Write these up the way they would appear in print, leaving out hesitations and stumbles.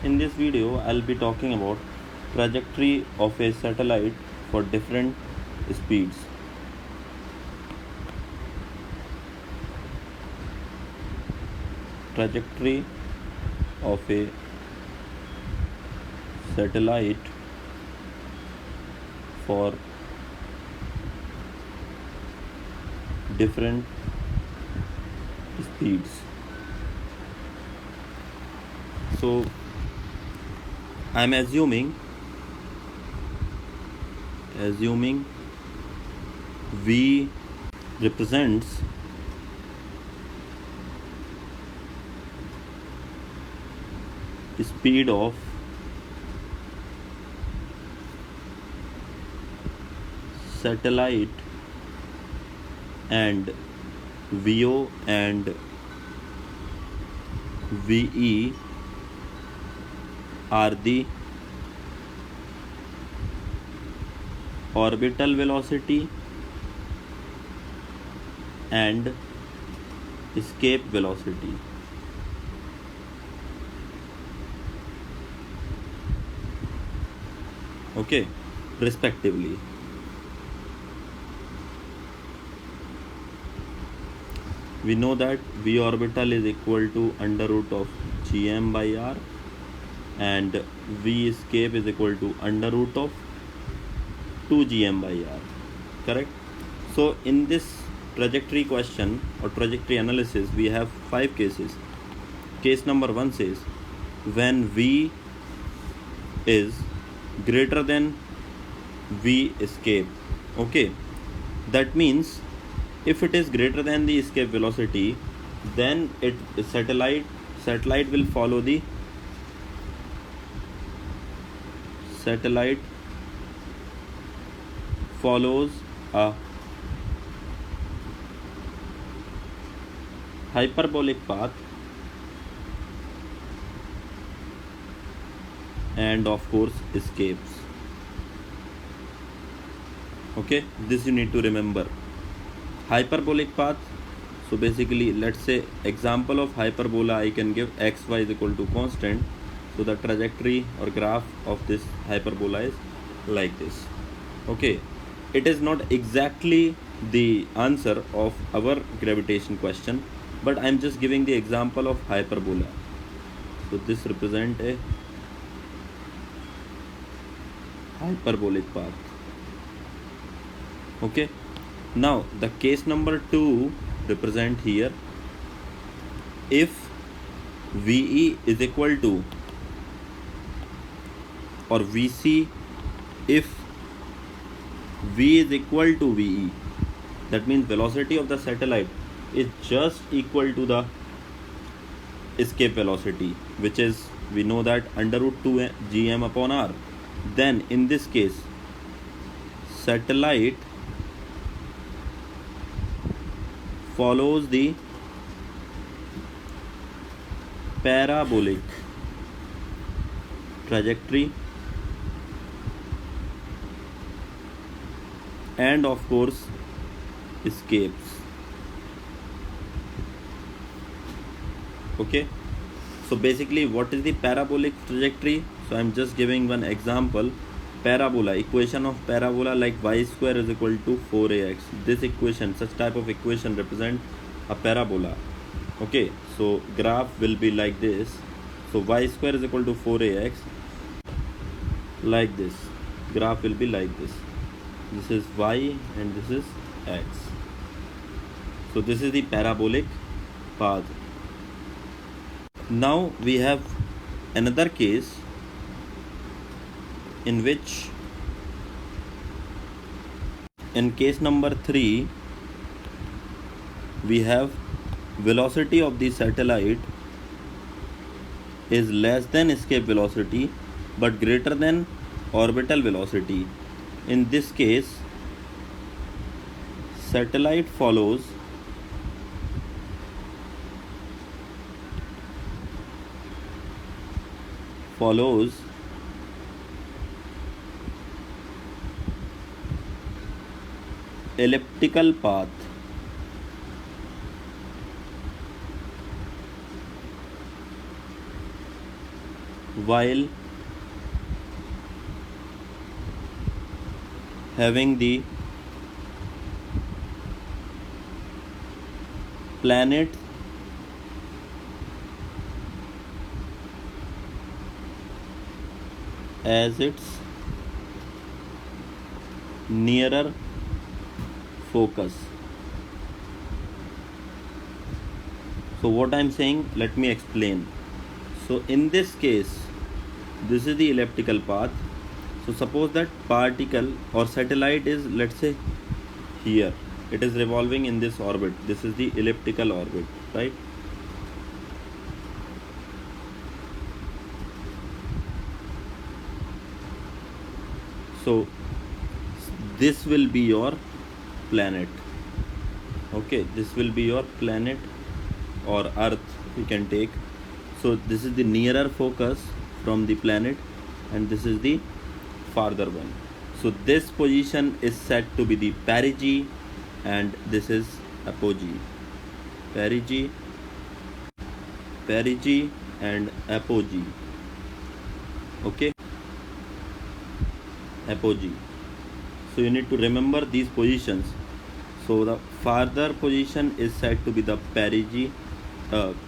In this video, I'll be talking about trajectory of a satellite for different speeds. Trajectory of a satellite for different speeds. So I'm assuming V represents speed of satellite, and VO and VE are the orbital velocity and escape velocity. Okay, respectively. We know that V orbital is equal to under root of Gm by R, and V escape is equal to under root of 2 Gm by R. Correct? So in this trajectory question or trajectory analysis, we have 5 cases. Case number 1 says when V is greater than V escape. Okay, that means if it is greater than the escape velocity, then satellite will follow the follows a hyperbolic path, and of course escapes. Okay, this you need to remember. Hyperbolic path. So basically, let's say example of hyperbola, I can give xy is equal to constant. So the trajectory or graph of this hyperbola is like this. Okay, it is not exactly the answer of our gravitation question, but I am just giving the example of hyperbola. So this represent a hyperbolic path. Okay, now the case number 2 represent here if VE is equal to, or VC if V is equal to VE, that means velocity of the satellite is just equal to the escape velocity, which is, we know that under root 2 Gm upon R. Then in this case, satellite follows the parabolic trajectory and of course escapes. Okay, so basically what is the parabolic trajectory? So I'm just giving one example. Parabola, equation of parabola like y square is equal to 4ax. This equation, such type of equation represent a parabola. Okay, so graph will be like this. So y square is equal to 4ax, like this. Graph will be like this. This is y and this is x. So this is the parabolic path. Now we have another case in which, in case number 3, we have velocity of the satellite is less than escape velocity but greater than orbital velocity. In this case, satellite follows elliptical path. while having the planet as its nearer focus. So what I'm saying, let me explain. So in this case, this is the elliptical path. So suppose that particle or satellite is, let's say, here. It is revolving in this orbit. This is the elliptical orbit, right? So this will be your planet. Okay, this will be your planet or Earth, you can take. So this is the nearer focus from the planet, and this is the farther one. So this position is said to be the perigee, and this is apogee. Perigee and apogee. Okay, apogee. So you need to remember these positions. So the farther position is said to be the perigee,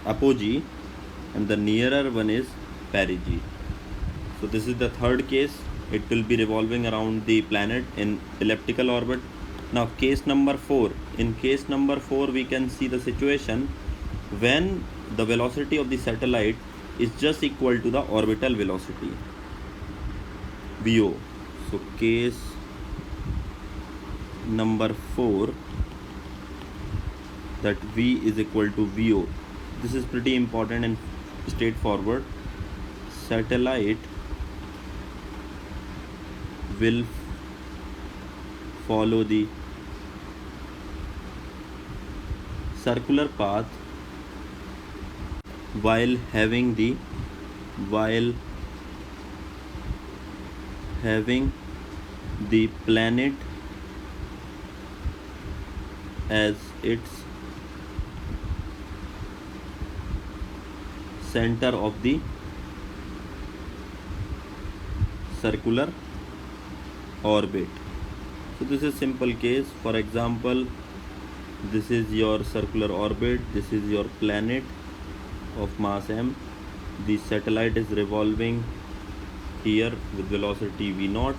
apogee, and the nearer one is perigee. So this is the third case. It will be revolving around the planet in elliptical orbit. Now case number 4. In case number 4, we can see the situation when the velocity of the satellite is just equal to the orbital velocity, VO. So case number 4, that V is equal to VO. This is pretty important and straightforward. Satellite will follow the circular path while having the planet as its center of the circular orbit. So this is simple case. For example, this is your circular orbit, this is your planet of mass m. The satellite is revolving here with velocity v0.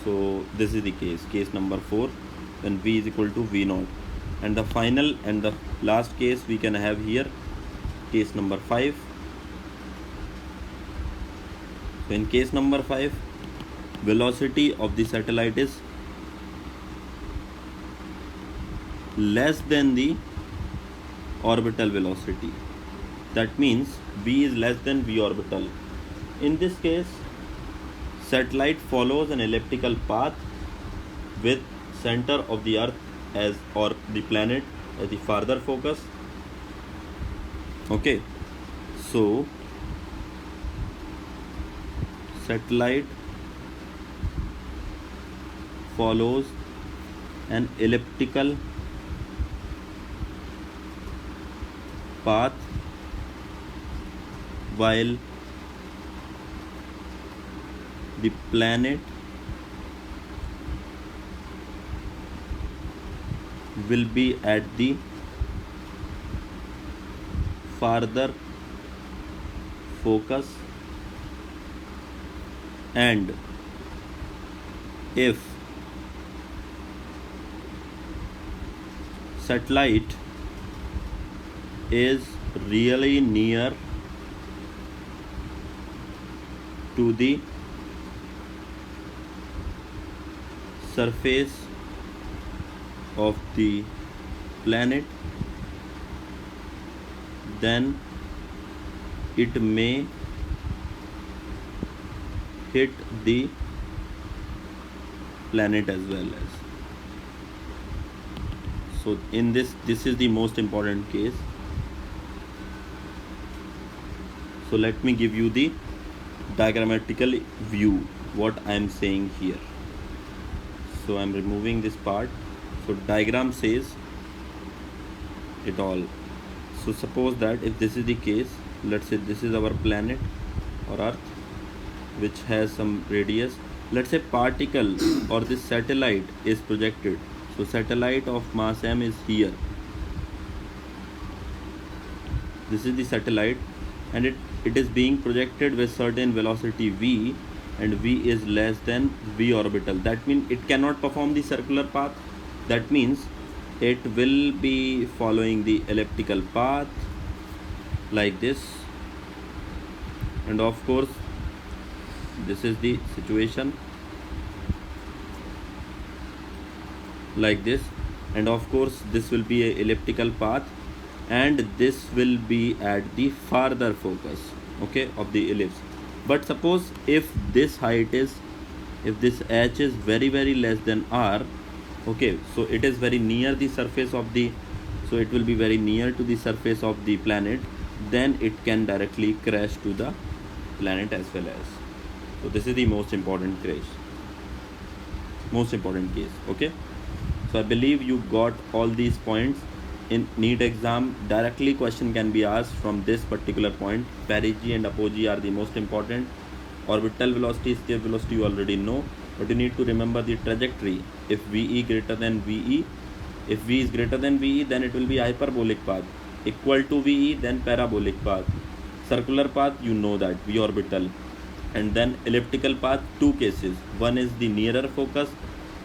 So this is the case number 4, when v is equal to v0. And the final and the last case we can have here, case number 5. So in case number 5, velocity of the satellite is less than the orbital velocity. That means v is less than v orbital. In this case, satellite follows an elliptical path with center of the earth as, or the planet as the farther focus. Okay, so satellite follows an elliptical path while the planet will be at the farther focus, and if satellite is really near to the surface of the planet, then it may hit the planet as well as. So in this is the most important case. So let me give you the diagrammatical view what I am saying here. So I am removing this part. So diagram says it all. So suppose that if this is the case, let's say this is our planet or earth which has some radius. Let's say particle or this satellite is projected. So satellite of mass m is here. This is the satellite, and it is being projected with certain velocity v, and v is less than v orbital. That means it cannot perform the circular path. That means it will be following the elliptical path like this. And of course this is the situation like this, and of course this will be a elliptical path, and this will be at the farther focus, okay, of the ellipse. But suppose if this height is, if this h is very less than r, okay, so it is very near the surface of the, so it will be very near to the surface of the planet, then it can directly crash to the planet as well as. So this is the most important case, okay. So I believe you got all these points. In NEET exam, directly question can be asked from this particular point. Perigee and apogee are the most important. Orbital velocity, escape velocity you already know, but you need to remember the trajectory. If VE greater than VE, if V is greater than VE, then it will be hyperbolic path. Equal to VE, then parabolic path. Circular path, you know that, V orbital. And then elliptical path, two cases. One is the nearer focus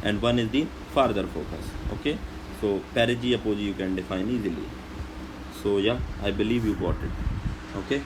and one is the farther focus, okay. So perigee, apogee you can define easily. So yeah, I believe you got it, okay.